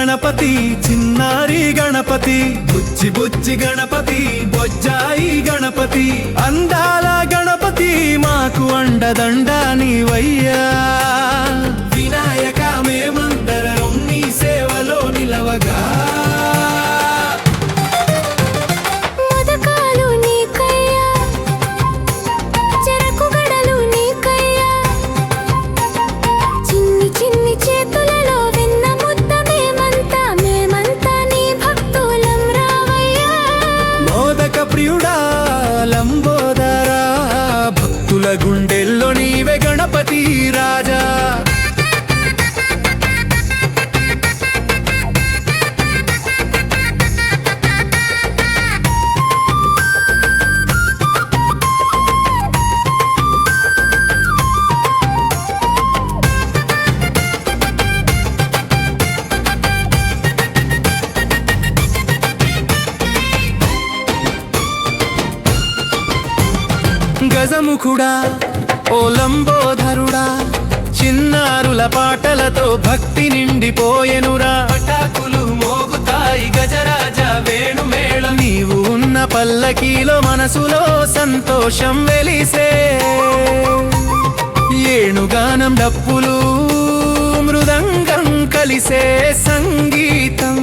గణపతి చిన్నారి గణపతి బుజ్జి బుజ్జి గణపతి బొజ్జాయి గణపతి అందాల గణపతి మాకు అండదండ నీవయ్యా వినాయక మేమందరం నీ సేవలో నిలవగా ప్రియుడా లంబోదరా భక్తుల గుండెల్లో నీవే గణపతి రాజా గజముఖుడా ఓ లంబోధరుడా చిన్నారుల పాటలతో భక్తి నిండిపోయెనురా పటాకులు మోగుతాయి గజరాజ వేణుమేళం నీవు ఉన్న పల్లకీలో మనసులో సంతోషం వెలిసే ఏణుగానం డప్పులు మృదంగం కలిసే సంగీతం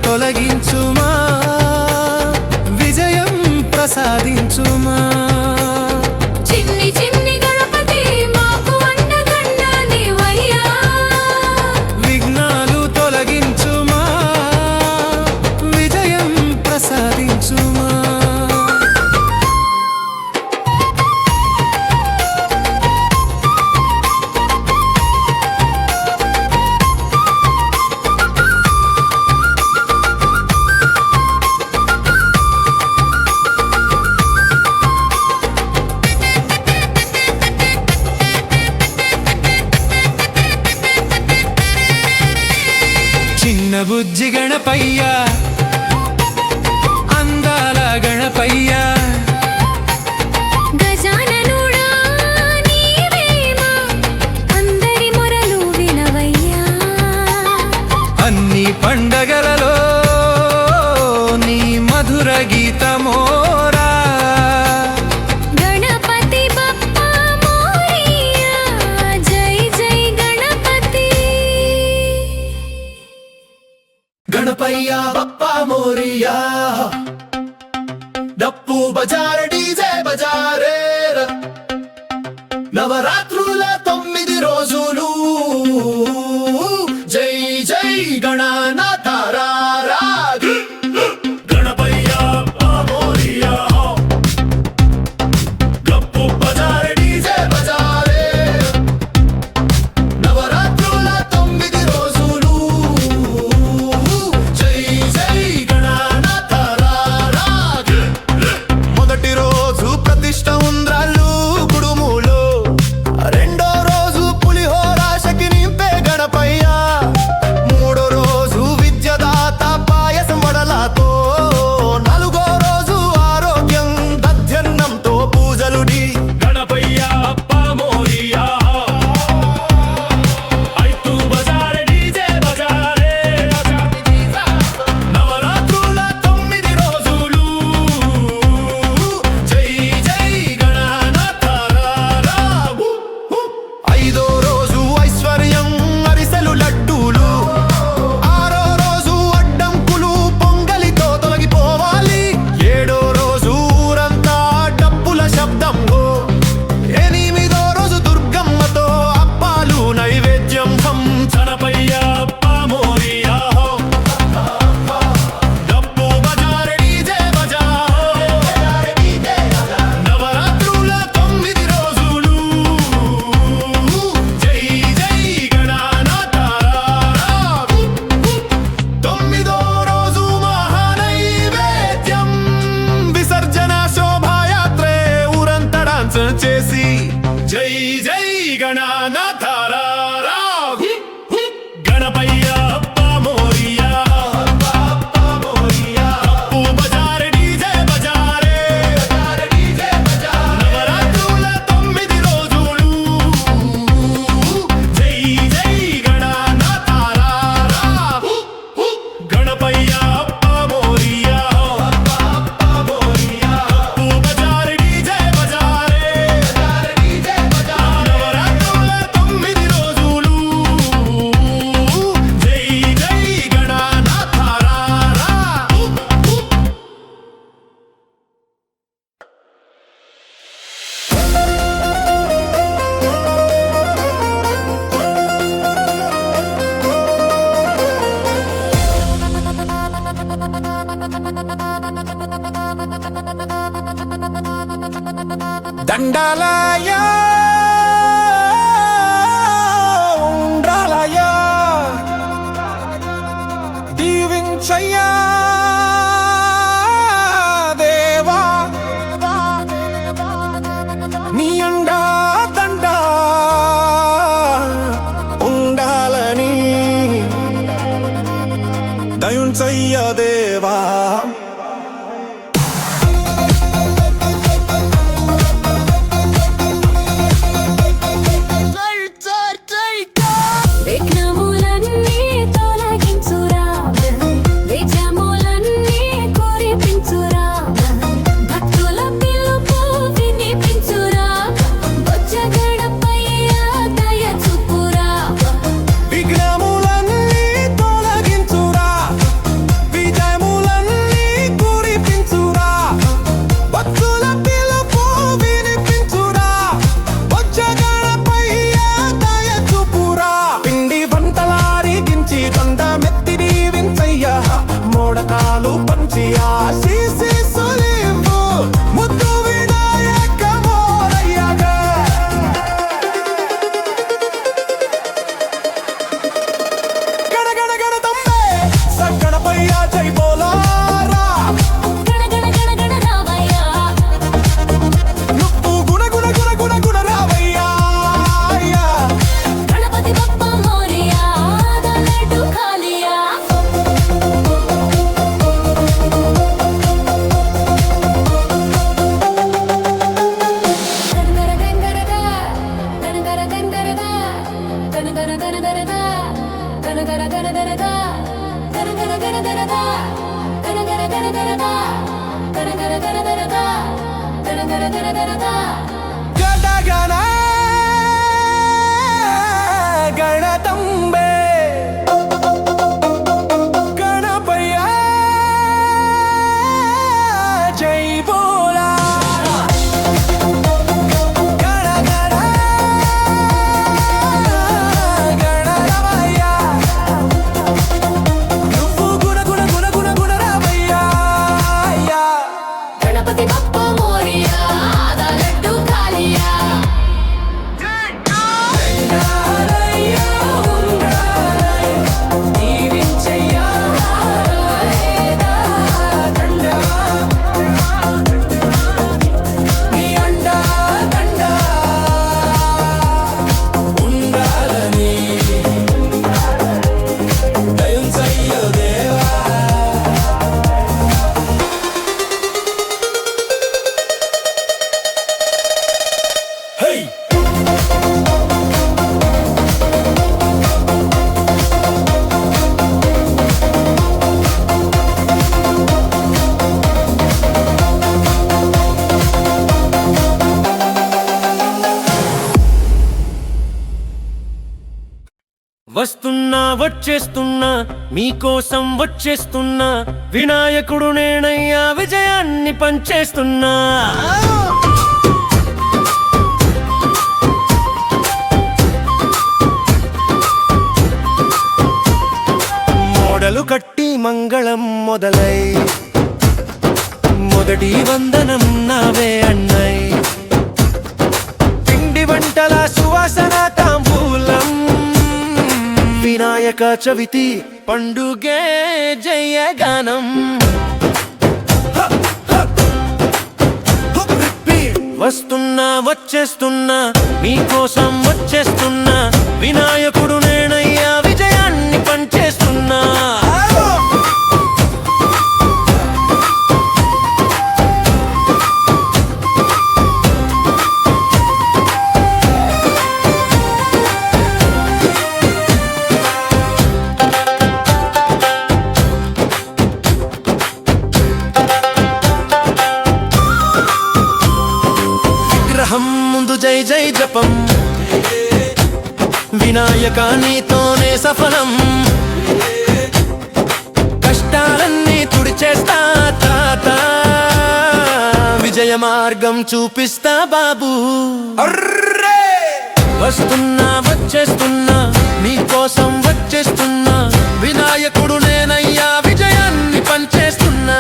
తొలగించుమా విజయం ప్రసాదించుమా చిన్ని చిన్ని గణపతి మాకు అండదండ నీవయ్యా విఘ్నాలు తొలగించుమా విజయం ప్రసాదించుమా చిన్న బుజ్జి గణపయ్య అందాల గణపయ్య గజాననుడా నీవేమా అందరి మొరలు వినవయ్యా అన్ని పండగలలో నీ మధుర గీతమోరా గణపతి బప్పా మోరియా జై జై గణపతి గణపయ్య బప్పా మోరియా డప్పు బజార్ డీజే బజారే నవరాత్రుల 9 రోజులు జై జై గణనాథ రారాగి గణపయ్య బప్పా మోరియా డప్పు బజార్ డీజే బజారే నవరాత్రుల 9 రోజులు జై జై గణనాథ రారాగి మొదటి రోజు ప్రతిష్ఠ ఉంద్రాళ్ళు కుడుములో దండాలయ ఉండాలయ దీవించయ్యా దేవా నీ అండా దండా ఉండాలని దయుంచయ్యా దేవా విఘ్నములన్నీ తొలగించురా విజయములన్నీ కురిపించురా భక్తుల పిలుపు వినిపించురా వచ్చ గణపయ్య దయ చూపురా విఘ్నములన్నీ తొలగించురా విజయములన్నీ కురిపించురా భక్తుల పిలుపు వినిపించురా వచ్చే గణపయ్య దయ చూపురా పిండి వంటలారిగించి కొండమెత్తి దీవించయ్యా మోడకాలు పంచి ఆశీస్సులివ్వు ముద్దు వినాయక మోరయ్యగా గణగణ గణతంబే సగ్గణపయ్య జై బోలారా గణ గణ గణ గణ రావయ్య నువ్వు గుణ గుణ గుణ గుణ గుణ రావయ్యా గణపతి బప్ప మోరియా లడ్డు ఖాలియా గణగణ గణగణగా గణగణ గణగణగా గణగణ గణగణగా గణగణ గణగణగా గణగణ గణగణగా గణగణ గణగణగా గణగణ గణగణగా గణగణ గణగణగా గణగణ గణతంబే గణపయ్య జై బోలా గణగణ గణరవయ్య నువ్వు గుణ గుణ గుణ గుణ గుణ రావయ్యా గణపతి బప్ప మోరియా లడ్డు ఖాలియా వస్తున్నా వచ్చేస్తున్నా మీకోసం వచ్చేస్తున్నా వినాయకుడు నేనయ్యా విజయాన్ని పంచేస్తున్నా మోడలు కట్టి మంగళం మొదలై మొదటి వందనం నావే అన్నై పిండి వంటల సువాసన తాంబూలం వినాయక చవితి పండుగే జయగానం వస్తున్నా వచ్చేస్తున్నా మీకోసం వచ్చేస్తున్నా వినాయకుడు నేనయ్యా విజయాన్ని పంచేస్తున్నా విగ్రహం ముందు జై జై జపం వినాయక నీతోనే సఫలం కష్టాలన్నీ తుడిచేస్తా తాత విజయ మార్గం చూపిస్తా బాబు వస్తున్నా వచ్చేస్తున్నా మీకోసం వచ్చేస్తున్నా వినాయకుడు నేనయ్యా విజయాన్ని పంచేస్తున్నా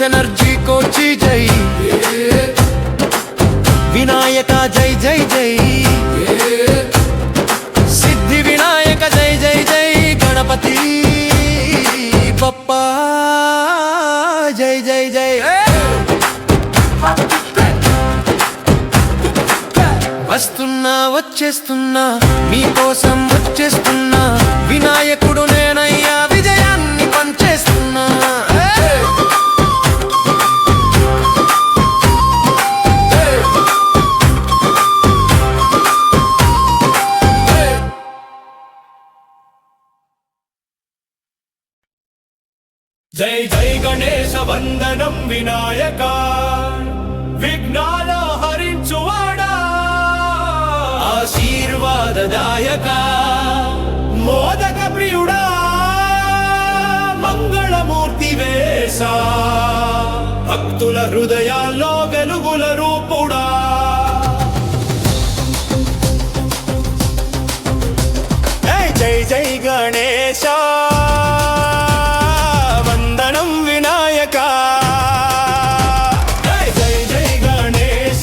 जोश एनर्जी को ची जय विनायक जय जय जय सिद्धि विनायक जय जय जय गणपति बप्पा जय जय जय వస్తున్నా వచ్చేస్తున్నా మీకోసం వచ్చేస్తున్నా వినాయకుడు నేనయ్యా విజయాన్ని పంచేస్తున్నా జై జై గణేశ వందనం వినాయక విఘ్నాల హరించువాడా ఆశీర్వాదదాయక మోదక ప్రియుడా మంగళమూర్తి వేస భక్తుల హృదయాల్లో వెలుగుల రూపుడా జై జై గణేశ వందనం వినాయక జై జై గణేశ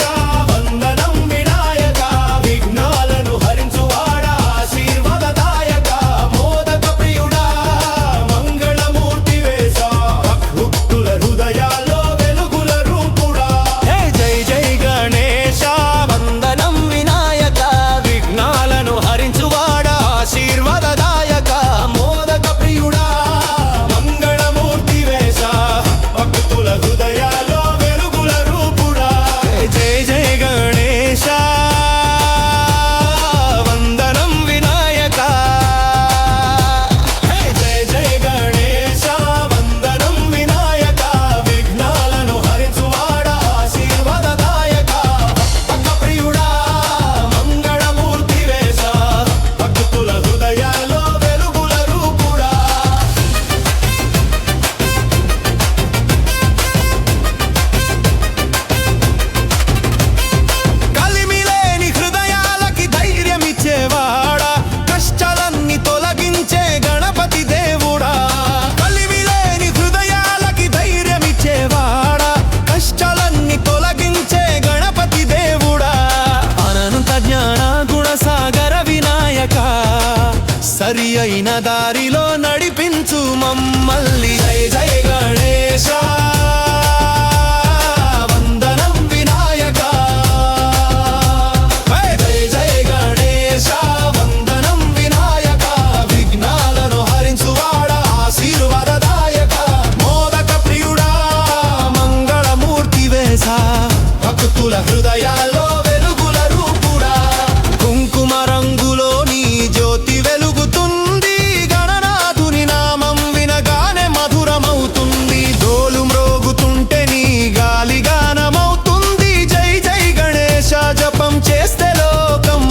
వందనం వినాయక విఘ్నాలను హరించువాడా ఆశీర్వాదదాయక మోదక ప్రియుడా మంగళమూర్తి వేస భక్తుల హృదయాల్లో వెలుగుల రూపుడా జై జై గణేశ వందనం వినాయక విఘ్నాలను హరించువాడా ఆశీర్వాదదాయక మోదక ప్రియుడా మంగళమూర్తి వేస భక్తుల హృదయాల్లో వెలుగుల రూపుడా జై జై గణేశ వందనం వినాయక జై జై గణేశ వందనం వినాయక విఘ్నాలను హరించువాడా ఆశీర్వాదదాయక భక్త ప్రియుడా మంగళమూర్తి వేస భక్తుల హృదయాల్లో వెలుగుల రూపుడా కలిమిలేని హృదయాలకి ధైర్యమిచ్చేవాడా కష్టాలన్నీ తొలగించే గణపతి దేవుడా కలిమిలేని హృదయాలకి ధైర్యమిచ్చేవాడా కష్టాలన్నీ తొలగించే గణపతి దేవుడా అనంత జ్ఞాన గుణసాగర వినాయక సరి అయిన దారిలో నడిపించు మమ్మల్ని జై జై గణేశ వందనం వినాయక జై జై గణేశ వందనం వినాయక విఘ్నాలను హరించువాడా ఆశీర్వాదదాయక మోదక ప్రియుడా మంగళమూర్తి వేస భక్తుల హృదయాల్లో వెలుగుల రూపుడా కుంకుమ రంగులో నీ జ్యోతి వెలుగుతుంది గణనాథుని నామం వినగానే మధురమవుతుంది డోలు మ్రోగుతుంటే నీ గాలి గానమవుతుంది జై జై గణేశ జపం చేస్తే లోకం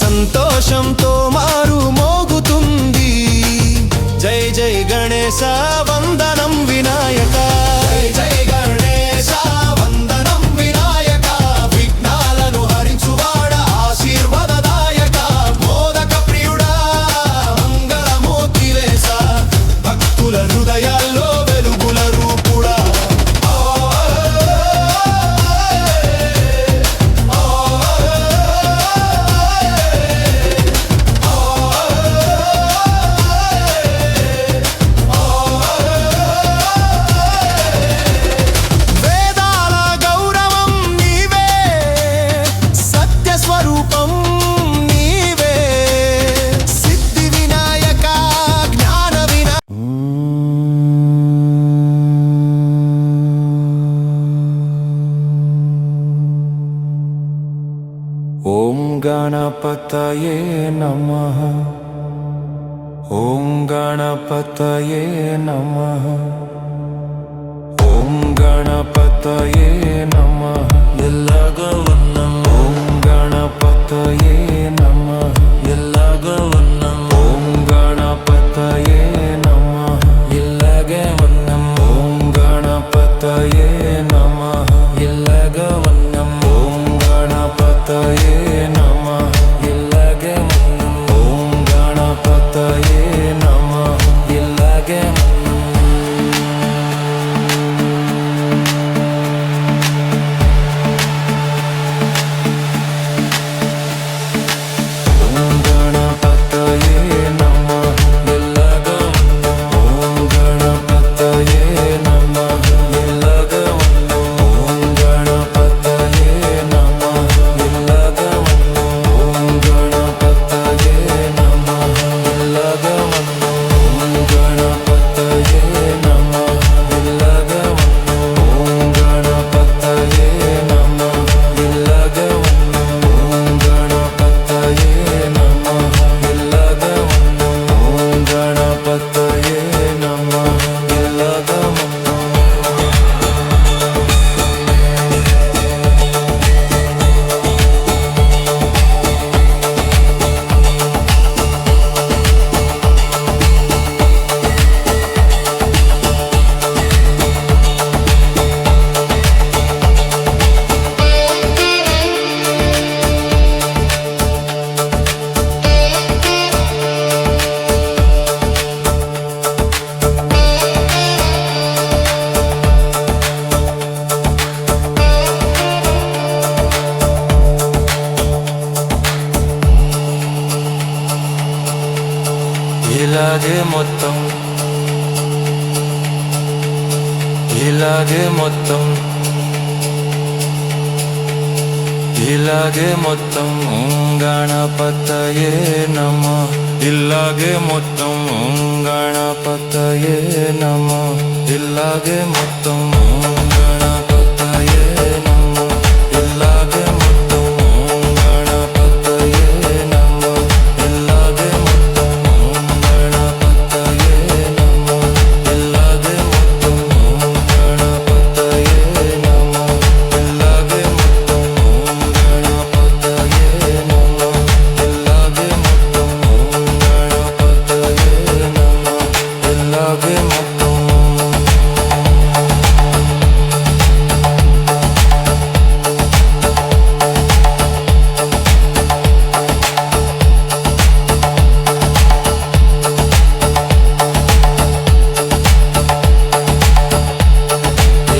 సంతోషంతో మారు మోగుతుంది జై జై గణేశ వందనం వినాయక జై జై గణేశ వందనం వినాయక విఘ్నాలను హరించువాడా ఆశీర్వాదదాయక మోదక ప్రియుడా మంగళమూర్తి వేస భక్తుల హృదయాల్లో వెలుగుల రూపుడా వేదాల గౌరవం నీవే సత్య స్వరూపం నీవే సిద్ధి వినాయక జ్ఞాన వినా ఓం గణపతయే నమః ఓం గణపతయే నమః ఓం గణపతయే నమః ఎల్లగవన్నం ఓం గణపతయే నమః ఎల్లగవన్నం ఓం గణపతయే నమః ఎల్లగవన్నం ఓం గణపతయే నమః ఎల్లగవన్నం ఓం గణపతయే నమః ఎల్లగవన్నం ఓం గణపతయే నమః ఎల్లగవన్నం ఇలాగే మొత్తం ఇలాగే మొత్తం ఇలాగే మొత్తం గణపతయే నమః ఇలాగే మొత్తం గణపతయే నమః ఇలాగే మొత్తం గణపతయే నమః ఇలాగే మొత్తం గణపతయే నమః ఇలాగే మొత్తం గణపతయే నమః ఇలాగే మొత్తం గణపతయే నమః ఇలాగే మొత్తం గణపతయే నమః ఇలాగే మొత్తం గణపతయే నమః ఇలాగే మొత్తం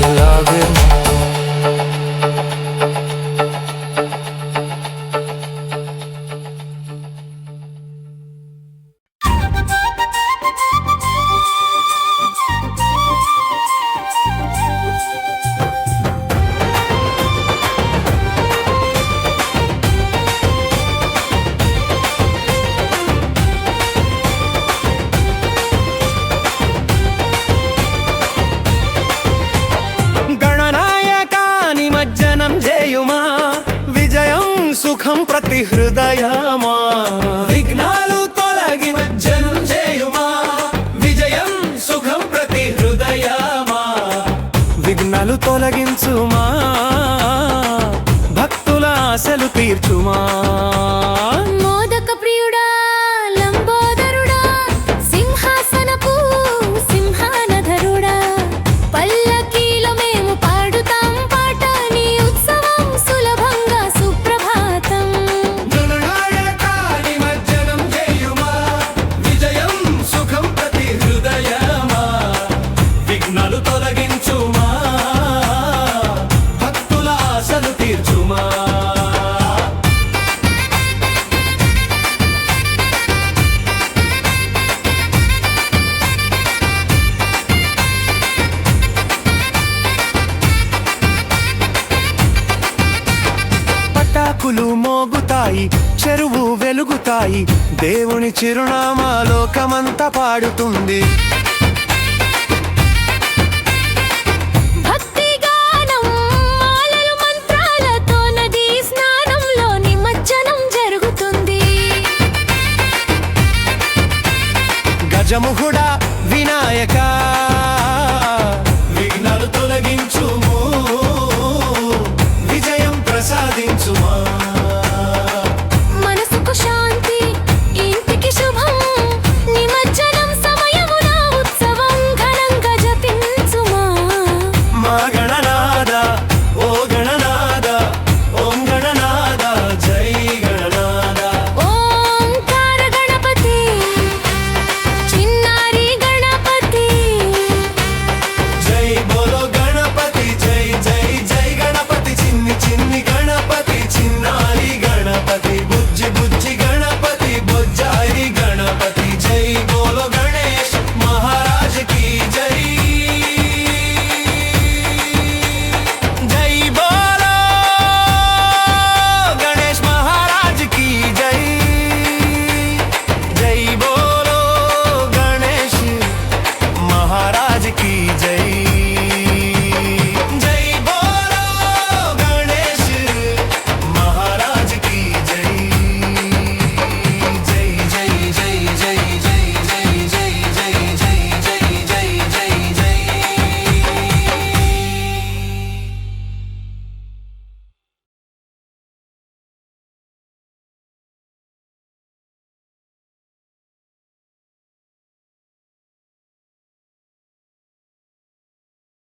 ఇలాగే మొత్తం గణనాయకా నిమజ్జనం చేయుమా విజయం సుఖం ప్రతి హృదయమా విఘ్నాలు తొలగి నిమజ్జనం చేయుమా విజయం సుఖం ప్రతి హృదయమా విఘ్నాలు తొలగించుమా భక్తుల ఆశలు తీర్చుమా మోదక ప్రియుడా లంబోదరుడా సింహాసనపు సింహానధరుడా పల్లకీలో మేము పాడుతాం పాట నీ ఉత్సవం సులభంగా సుప్రభాతం గణనాయకా నిమజ్జనం చేయుమా విజయం సుఖం ప్రతి హృదయమా విఘ్నాలు తొలగించుమా భక్తుల ఆశలు తీర్చుమా పటాకులు మోగుతాయి చెరువు వెలుగుతాయి దేవుని చిరునామా లోకమంతా పాడుతుంది భక్తి గానం మాలలు మంత్రాలతో నదీ స్నానంలో నిమజ్జనం జరుగుతుంది గజముఖుడా వినాయక